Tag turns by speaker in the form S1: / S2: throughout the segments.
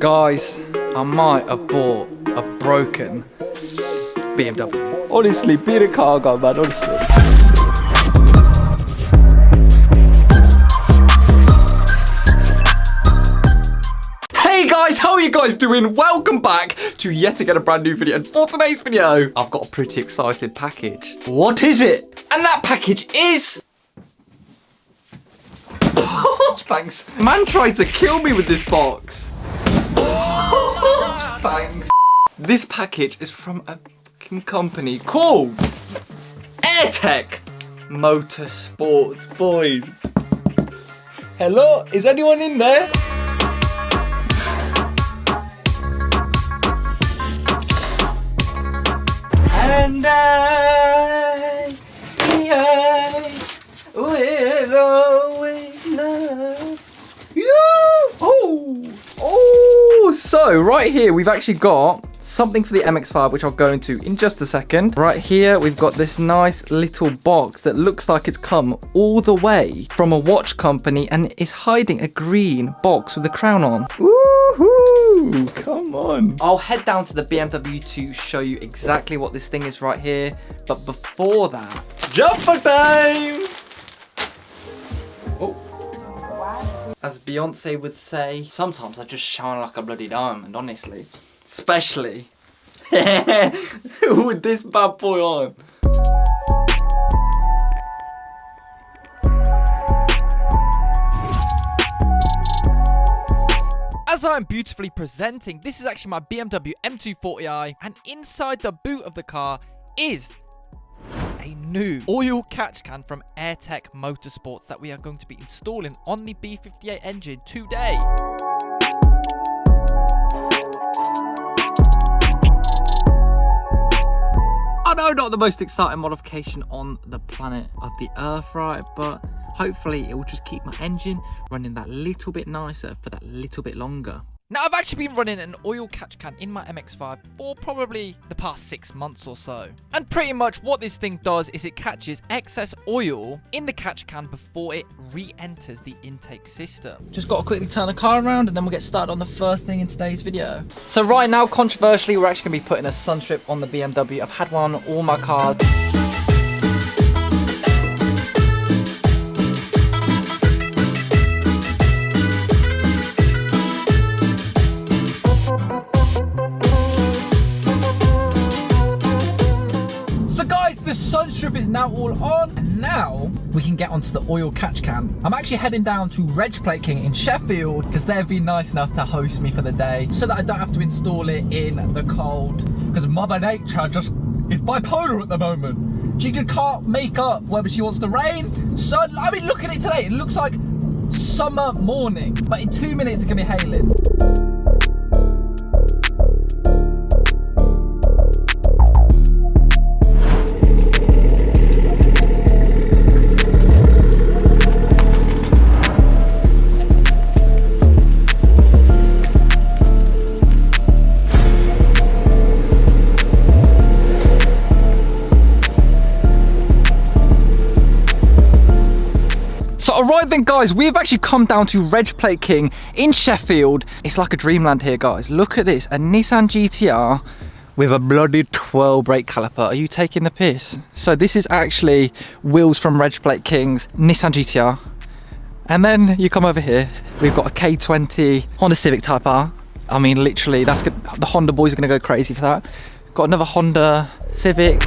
S1: Guys, I might have bought a broken BMW. Honestly, being a car guy, man, honestly. Hey guys, how are you guys doing? Welcome back to yet again a brand new video. And for today's video, I've got a pretty exciting package. What is it? And that package is... Thanks. Man tried to kill me with this box. Thanks. This package is from a fucking company called AIRTECH MOTORSPORT, boys. Hello, is anyone in there? And I will always love you. Oh, so right here we've actually got something for the MX-5, which I'll go into in just a second. Right here we've got this nice little box that looks like it's come all the way from a watch company and is hiding a green box with a crown on. Woohoo! Come on. I'll head down to the BMW to show you exactly what this thing is right here. But before that, jumper time! Oh. As Beyonce would say, sometimes I just shine like a bloody diamond, honestly. Especially with this bad boy on. As I'm beautifully presenting, this is actually my BMW M240i, and inside the boot of the car is a new oil catch can from AIRTECH Motorsports that we are going to be installing on the B58 engine today. I know, not the most exciting modification on the planet of the Earth, right? But hopefully it will just keep my engine running that little bit nicer for that little bit longer. Now, I've actually been running an oil catch can in my MX-5 for probably the past 6 months or so. And pretty much what this thing does is it catches excess oil in the catch can before it re-enters the intake system. Just got to quickly turn the car around and then we'll get started on the first thing in today's video. So right now, controversially, we're actually going to be putting a sun strip on the BMW. I've had one on all my cars. Strip is now all on, and now we can get onto the oil catch can. I'm actually heading down to Reg Plate King in Sheffield because they've been nice enough to host me for the day so that I don't have to install it in the cold, because Mother Nature just is bipolar at the moment. She just can't make up whether she wants the rain, sun. I mean, look at it today, it looks like summer morning, but in 2 minutes it can be hailing. Alright then guys, we've actually come down to Reg Plate King in Sheffield. It's like a dreamland here, guys. Look at this, a Nissan GTR with a bloody 12 brake caliper. Are you taking the piss? So this is actually wheels from Reg Plate King's Nissan GTR. And then you come over here, we've got a K20 Honda Civic Type R. I mean, literally, that's good. The Honda boys are gonna go crazy for that. Got another Honda Civic.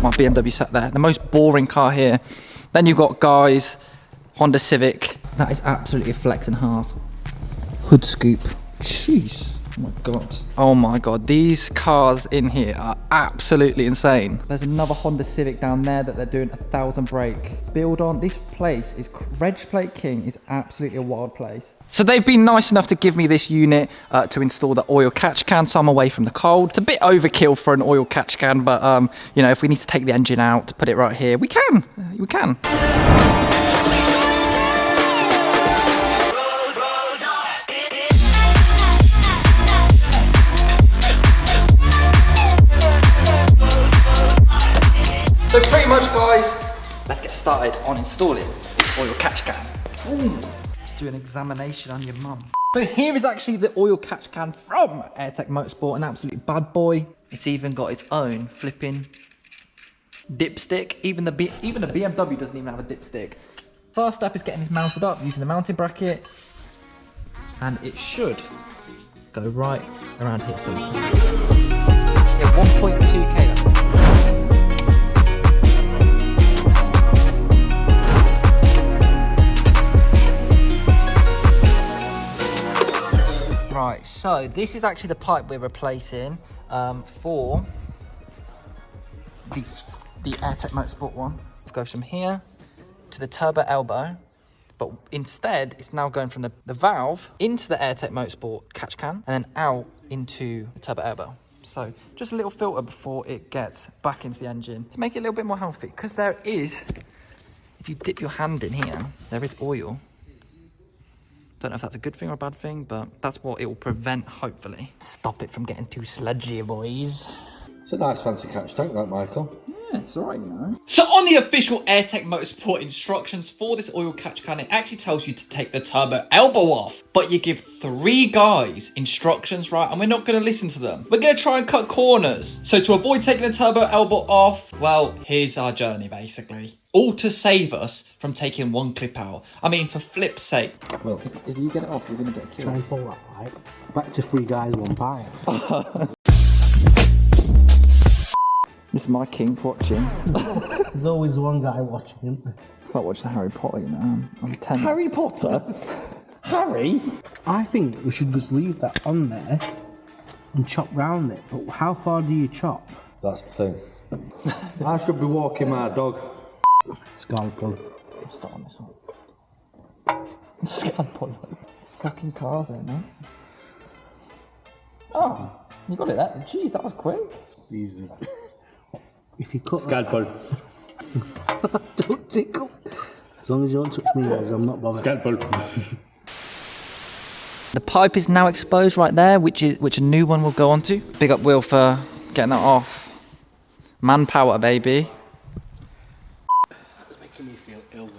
S1: My BMW sat there, the most boring car here. Then you've got guys, Honda Civic. That is absolutely a flex and a half. Hood scoop. Jeez. Oh my god. Oh my god, these cars in here are absolutely insane. There's another Honda Civic down there that they're doing 1,000 brake build on. This place is, Reg Plate King is absolutely a wild place. So they've been nice enough to give me this unit to install the oil catch can, so I'm away from the cold. It's a bit overkill for an oil catch can, but you know, if we need to take the engine out, put it right here, we can. We can. So pretty much, guys, let's get started on installing this oil catch can. do an examination on your mum. So here is actually the oil catch can from AIRTECH Motorsport, an absolute bad boy. It's even got its own flipping dipstick. Even the BMW doesn't even have a dipstick. First step is getting this mounted up using the mounting bracket, and it should go right around here. So yeah, 1.2k. Right, so this is actually the pipe we're replacing for the AIRTECH Motorsport one. It goes from here to the turbo elbow, but instead it's now going from the valve into the AIRTECH Motorsport catch can and then out into the turbo elbow. So just a little filter before it gets back into the engine to make it a little bit more healthy, because there is, if you dip your hand in here, there is oil. Don't know if that's a good thing or a bad thing, but that's what it will prevent, hopefully. Stop it from getting too sludgy, boys.
S2: It's a nice fancy catch tank, that, Michael.
S1: Yeah, it's alright, you know. So on the official AIRTECH Motorsport instructions for this oil catch can, it actually tells you to take the turbo elbow off. But you give 3 guys instructions, right? And we're not going to listen to them. We're going to try and cut corners. So to avoid taking the turbo elbow off, well, here's our journey, basically. All to save us from taking one clip out. I mean, for flip's sake.
S2: Well,
S1: If you get it off, you're going to get killed.
S3: Try and pull that right. Back to 3 guys, 1 pipe.
S1: This is my kink watching.
S3: There's always one guy watching him.
S1: It's like watching Harry Potter, you know. I'm 10.
S3: Harry Potter? Harry? I think we should just leave that on there and chop round it. But how far do you chop?
S2: that's the thing. I should be walking my dog.
S3: Scalpel.
S1: Let's start on this one. Scalpel. Cracking cars there, mate. Oh, you got it there. Jeez, that was quick.
S2: Easy.
S3: If you cut
S2: Scalpel.
S3: don't tickle. As long as you don't touch me, guys, I'm not bothered.
S2: Scalpel.
S1: The pipe is now exposed right there, which a new one will go onto. Big up Will for getting that off. Manpower, baby.
S3: It's making me feel ill,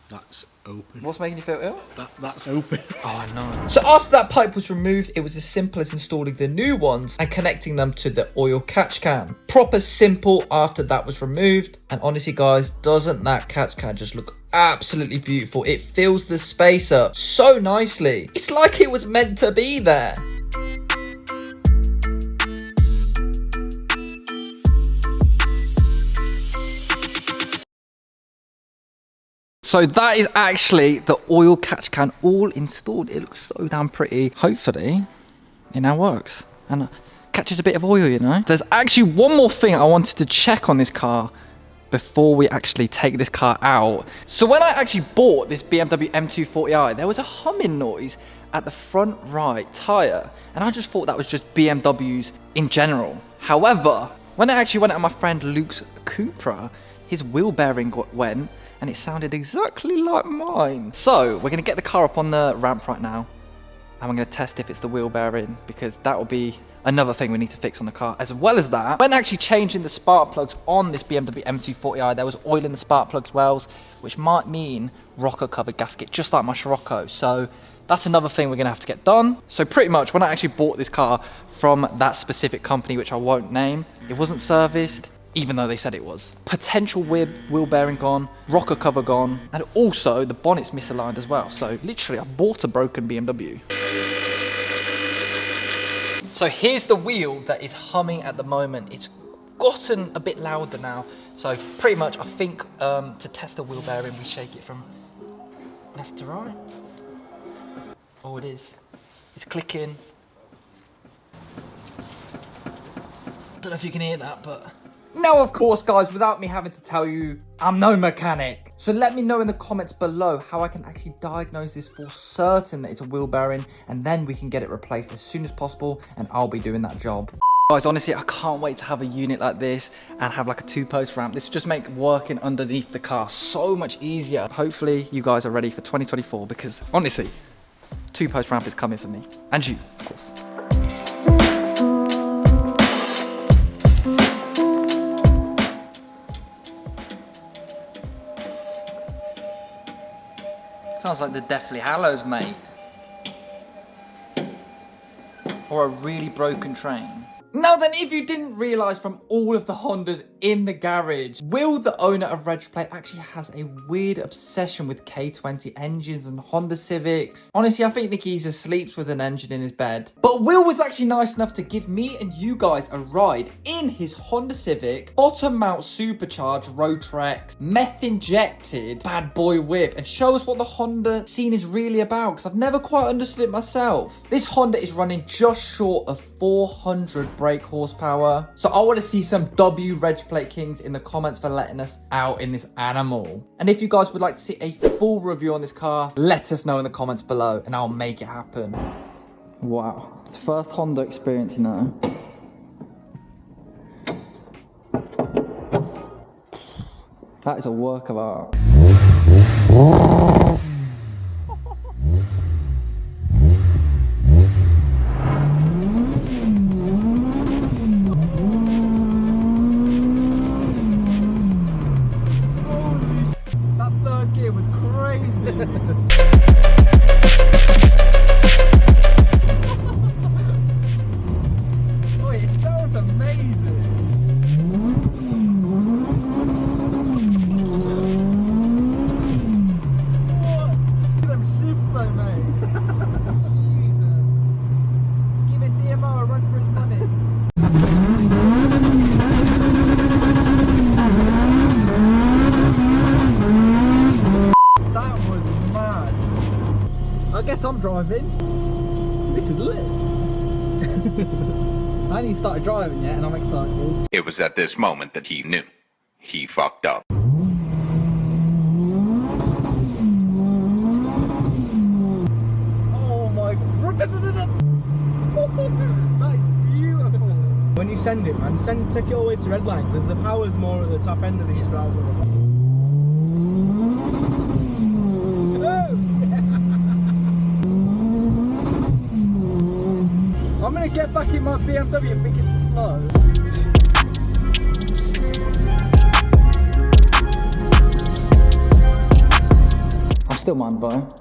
S3: that's open.
S1: What's making you feel ill?
S3: That's open.
S1: Oh no. So after that pipe was removed, it was as simple as installing the new ones and connecting them to the oil catch can. Proper simple after that was removed. And honestly guys, doesn't that catch can just look absolutely beautiful? It fills the space up so nicely. It's like it was meant to be there. So that is actually the oil catch can all installed. It looks so damn pretty. Hopefully, it now works and catches a bit of oil, you know. There's actually one more thing I wanted to check on this car before we actually take this car out. So when I actually bought this Bmw M240i, there was a humming noise at the front right tyre. And I just thought that was just BMWs in general. However, when I actually went at my friend Luke's Cupra, his wheel bearing went, and it sounded exactly like mine. So we're gonna get the car up on the ramp right now, and we're gonna test if it's the wheel bearing, because that will be another thing we need to fix on the car. As well as that, when actually changing the spark plugs on this BMW M240i, there was oil in the spark plugs wells, which might mean rocker covered gasket, just like my Scirocco. So that's another thing we're gonna have to get done. So pretty much when I actually bought this car from that specific company, which I won't name, it wasn't serviced, even though they said it was. Potential wheel bearing gone, rocker cover gone, and also the bonnet's misaligned as well. So literally I bought a broken BMW. So here's the wheel that is humming at the moment. It's gotten a bit louder now. So pretty much I think to test the wheel bearing, we shake it from left to right. Oh, it is. It's clicking. Don't know if you can hear that, but... Now, of course, guys, without me having to tell you, I'm no mechanic. So let me know in the comments below how I can actually diagnose this for certain that it's a wheel bearing, and then we can get it replaced as soon as possible, and I'll be doing that job. Guys, honestly, I can't wait to have a unit like this and have like a 2-post ramp. This will just make working underneath the car so much easier. Hopefully, you guys are ready for 2024, because honestly, 2-post ramp is coming for me. And you, of course. Sounds like the Deathly Hallows, mate. Or a really broken train. Now then, if you didn't realise from all of the Hondas in the garage, Will, the owner of RegPlate, actually has a weird obsession with K20 engines and Honda Civics. Honestly, I think the geezer sleeps with an engine in his bed. But Will was actually nice enough to give me and you guys a ride in his Honda Civic, bottom mount supercharged Roadtrex, meth injected bad boy whip, and show us what the Honda scene is really about, because I've never quite understood it myself. This Honda is running just short of 400 brake horsepower. So I want to see some W RegPlate Kings in the comments for letting us out in this animal. And if you guys would like to see a full review on this car, let us know in the comments below and I'll make it happen. Wow, it's the first Honda experience, you know. That is a work of art.
S3: I guess I'm driving. This is lit. I ain't even started driving yet and I'm excited.
S4: It was at this moment that he knew. He fucked up.
S3: Oh my god. That is beautiful. When you send it, man, take it all the way to red line because the power's more at the top end of these rather than I'm gonna get back in my BMW and think it's slow.
S1: I'm still mind blown.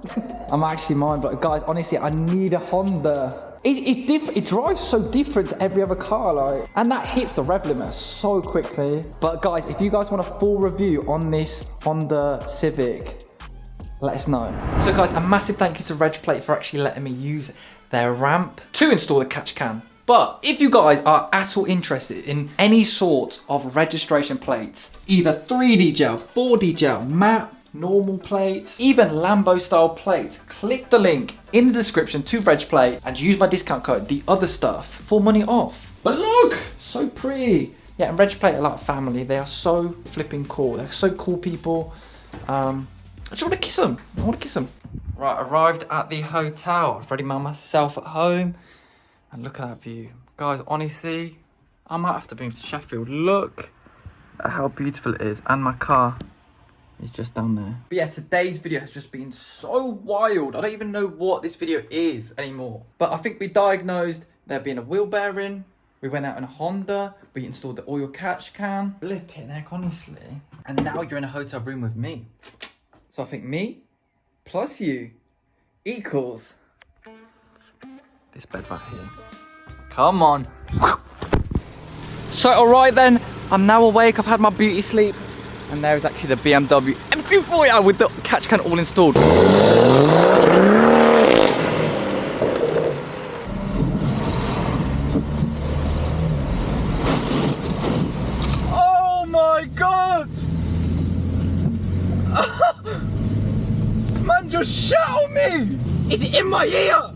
S1: I'm actually mind blown. Guys, honestly, I need a Honda. It's different. It drives so different to every other car, like, and that hits the rev limiter so quickly. But guys, if you guys want a full review on this Honda Civic, let us know. So guys, a massive thank you to RegPlate for actually letting me use their ramp to install the catch can. But if you guys are at all interested in any sort of registration plates, either 3D gel, 4D gel, matte, normal plates, even Lambo style plates, click the link in the description to RegPlate and use my discount code, the other stuff, for money off. But look, so pretty. Yeah, and RegPlate are like family. They are so flipping cool. They're so cool people. I just want to kiss them. I want to kiss them. Right, arrived at the hotel. I've already made myself at home. And look at that view. Guys, honestly, I might have to move to Sheffield. Look at how beautiful it is. And my car is just down there. But yeah, today's video has just been so wild. I don't even know what this video is anymore. But I think we diagnosed there being a wheel bearing. We went out in a Honda. We installed the oil catch can. Flipping heck, honestly. And now you're in a hotel room with me. So I think me plus you equals this bed right here. Come on. So alright then, I'm now awake. I've had my beauty sleep. And there is actually the BMW M240I with the catch can all installed.
S3: oh my god! Man just shot on me! Is it in my ear?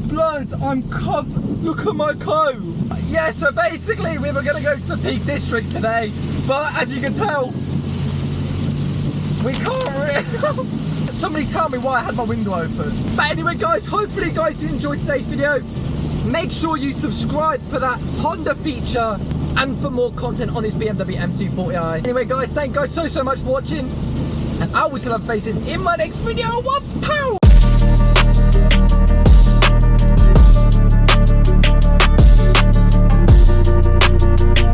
S3: Blood, I'm covered. Look at my coat. Yeah, so basically we were gonna go to the Peak District today, but as you can tell, we can't really. Somebody tell me why I had my window open. But anyway guys, hopefully you guys did enjoy today's video. Make sure you subscribe for that Honda feature and for more content on this BMW M240i. Anyway guys, thank you guys so much for watching. And I will still have faces in my next video. What? Pow!